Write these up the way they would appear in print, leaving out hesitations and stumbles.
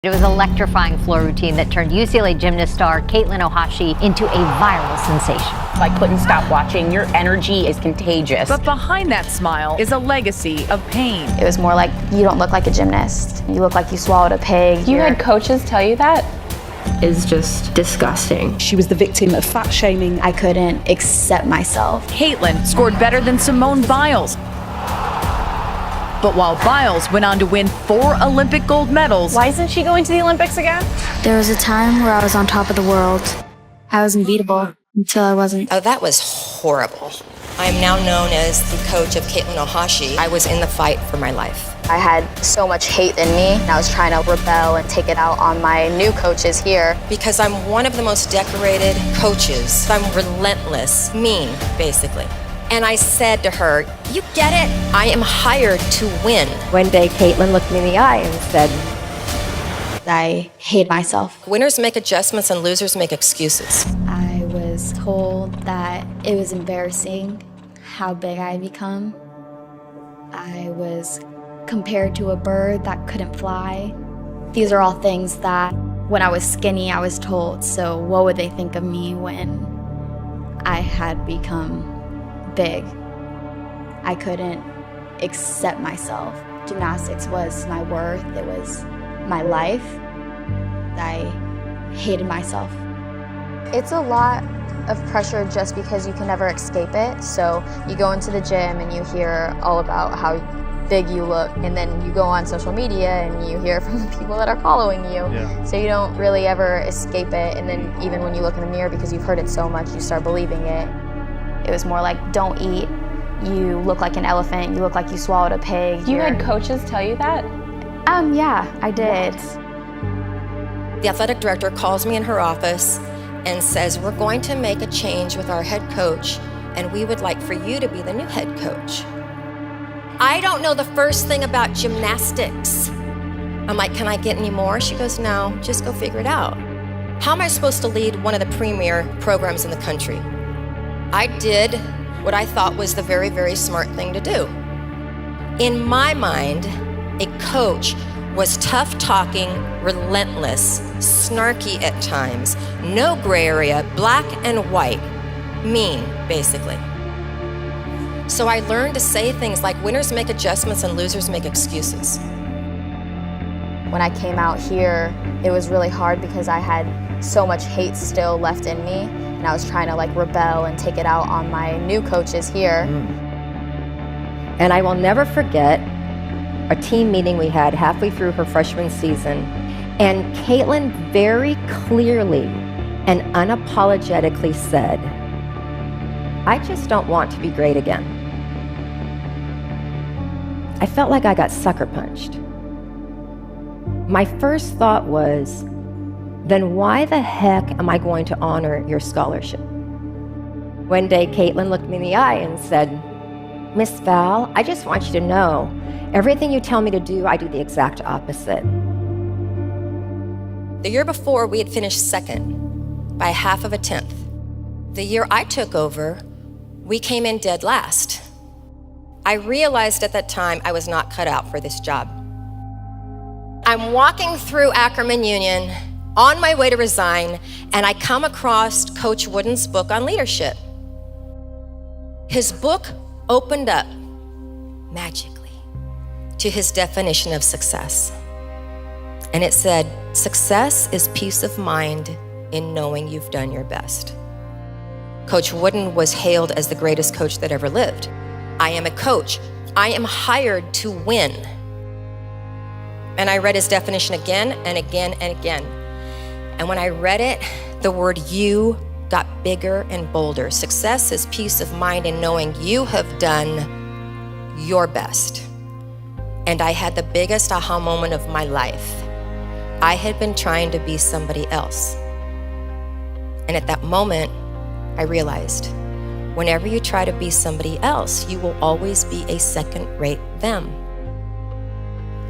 It was an electrifying floor routine that turned UCLA gymnast star Katelyn Ohashi into a viral sensation. I couldn't stop watching. Your energy is contagious. But behind that smile is a legacy of pain. It was more like, you don't look like a gymnast. You look like you swallowed a pig. You had coaches tell you that? Is just disgusting. She was the victim of fat shaming. I couldn't accept myself. Katelyn scored better than Simone Biles. But while Biles went on to win 4 Olympic gold medals, Why isn't she going to the Olympics again? There was a time where I was on top of the world. I was unbeatable until I wasn't. Oh, that was horrible. I am now known as the coach of Katelyn Ohashi. I was in the fight for my life. I had so much hate in me, and I was trying to rebel and take it out on my new coaches here. Because I'm one of the most decorated coaches. I'm relentless, mean, basically. And I said to her, you get it? I am hired to win. One day, Katelyn looked me in the eye and said, I hate myself. Winners make adjustments and losers make excuses. I was told that it was embarrassing how big I had become. I was compared to a bird that couldn't fly. These are all things that when I was skinny, I was told. So what would they think of me when I had become big? I couldn't accept myself. Gymnastics was my worth. It was my life. I hated myself. It's a lot of pressure just because you can never escape it. So you go into the gym and you hear all about how big you look, and then you go on social media and you hear from the people that are following you. So you don't really ever escape it, and then even when you look in the mirror, because you've heard it so much, you start believing it. It was more like, don't eat, you look like an elephant, you look like you swallowed a pig. You had coaches tell you that? Yeah, I did. The athletic director calls me in her office and says, we're going to make a change with our head coach, and we would like for you to be the new head coach. I don't know the first thing about gymnastics. I'm like, can I get any more? She goes, no, just go figure it out. How am I supposed to lead one of the premier programs in the country? I did what I thought was the very, very smart thing to do. In my mind, a coach was tough-talking, relentless, snarky at times, no gray area, black and white, mean, basically. So I learned to say things like, winners make adjustments and losers make excuses. When I came out here, it was really hard because I had so much hate still left in me, and I was trying to rebel and take it out on my new coaches here. and I will never forget a team meeting we had halfway through her freshman season, and Katelyn very clearly and unapologetically said, I just don't want to be great again. I felt like I got sucker punched. My first thought was, then why the heck am I going to honor your scholarship? One day, Katelyn looked me in the eye and said, Miss Val, I just want you to know, everything you tell me to do, I do the exact opposite. The year before, we had finished second by 1/2 The year I took over, we came in dead last. I realized at that time I was not cut out for this job. I'm walking through Ackerman Union on my way to resign, and I come across Coach Wooden's book on leadership. His book opened up magically to his definition of success. And it said, success is peace of mind in knowing you've done your best. Coach Wooden was hailed as the greatest coach that ever lived. I am a coach. I am hired to win. And I read his definition again and again and again. And when I read it, the word you got bigger and bolder. Success is peace of mind in knowing you have done your best. And I had the biggest aha moment of my life. I had been trying to be somebody else. And at that moment, I realized, whenever you try to be somebody else, you will always be a second-rate them.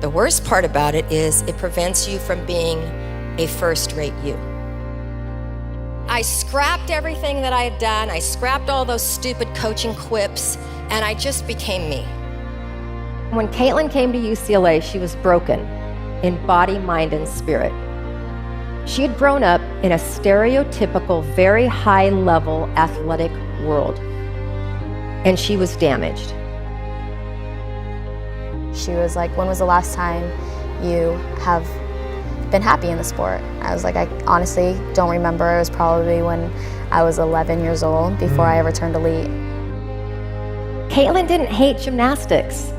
The worst part about it is it prevents you from being a first-rate you. I scrapped everything that I had done. I scrapped all those stupid coaching quips, and I just became me. When Katelyn came to UCLA, she was broken. in body, mind, and spirit. She had grown up in a stereotypical, very high-level athletic world, and she was damaged. She was like, when was the last time you have been happy in the sport? I was like, I honestly don't remember. It was probably when I was 11 years old before I ever turned elite. Katelyn didn't hate gymnastics.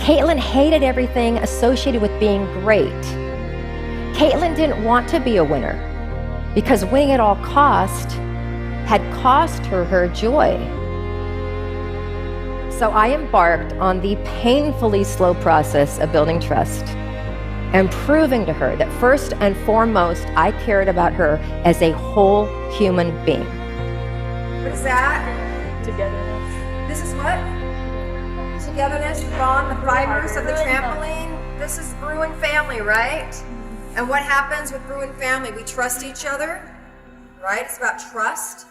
Katelyn hated everything associated with being great. Katelyn didn't want to be a winner because winning at all cost had cost her her joy. So I embarked on the painfully slow process of building trust and proving to her that first and foremost, I cared about her as a whole human being. What is that? Togetherness. This is what? Togetherness, bond, the fibers of the trampoline. This is Bruin family, right? And what happens with Bruin family? We trust each other, right? It's about trust.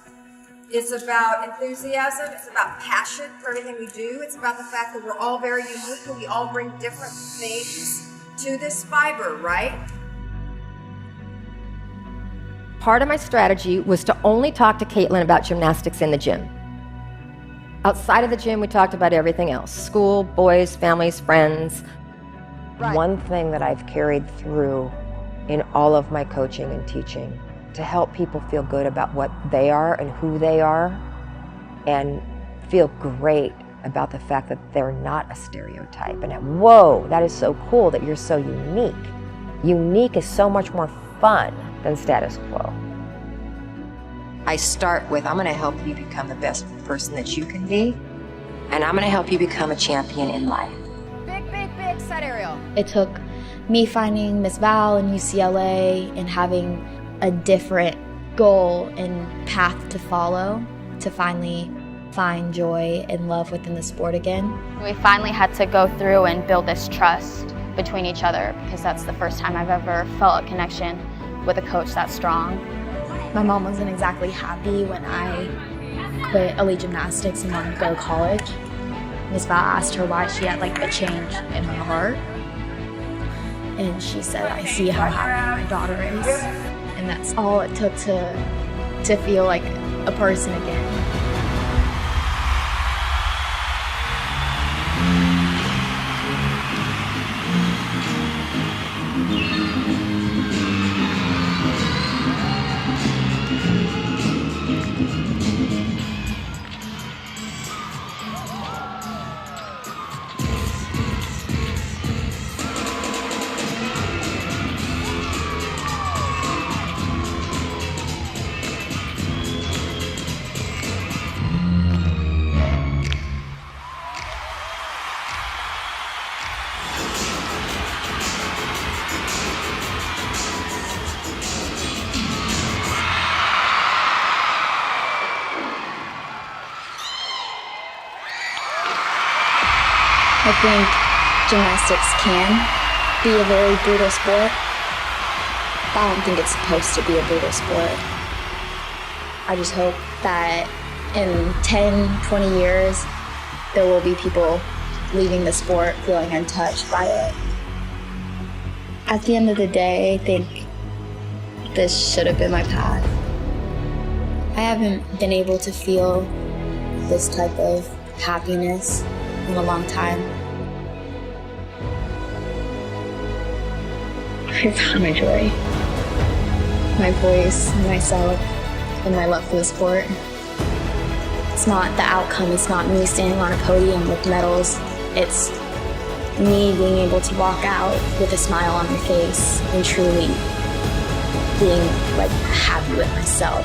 It's about enthusiasm. It's about passion for everything we do. It's about the fact that we're all very unique and we all bring different things to this fiber, right? Part of my strategy was to only talk to Katelyn about gymnastics in the gym. Outside of the gym, we talked about everything else: school, boys, families, friends. One thing that I've carried through in all of my coaching and teaching to help people feel good about what they are and who they are, and feel great about the fact that they're not a stereotype. And whoa, that is so cool that you're so unique. Unique is so much more fun than status quo. I start with, I'm going to help you become the best person that you can be, and I'm going to help you become a champion in life. Big, big, big set aerial. It took me finding Miss Val in UCLA and having a different goal and path to follow to finally find joy and love within the sport again. We finally had to go through and build this trust between each other, because that's the first time I've ever felt a connection with a coach that strong. My mom wasn't exactly happy when I quit elite gymnastics and wanted to go to college. Miss Val asked her why she had like a change in her heart. And she said, I see how happy my daughter is. And that's all it took to feel like a person again. I think gymnastics can be a very brutal sport, but I don't think it's supposed to be a brutal sport. I just hope that in 10, 20 years, there will be people leaving the sport feeling untouched by it. At the end of the day, I think this should have been my path. I haven't been able to feel this type of happiness in a long time. I found my joy, my voice, myself, and my love for the sport. It's not the outcome, it's not me standing on a podium with medals. It's me being able to walk out with a smile on my face and truly being like happy with myself.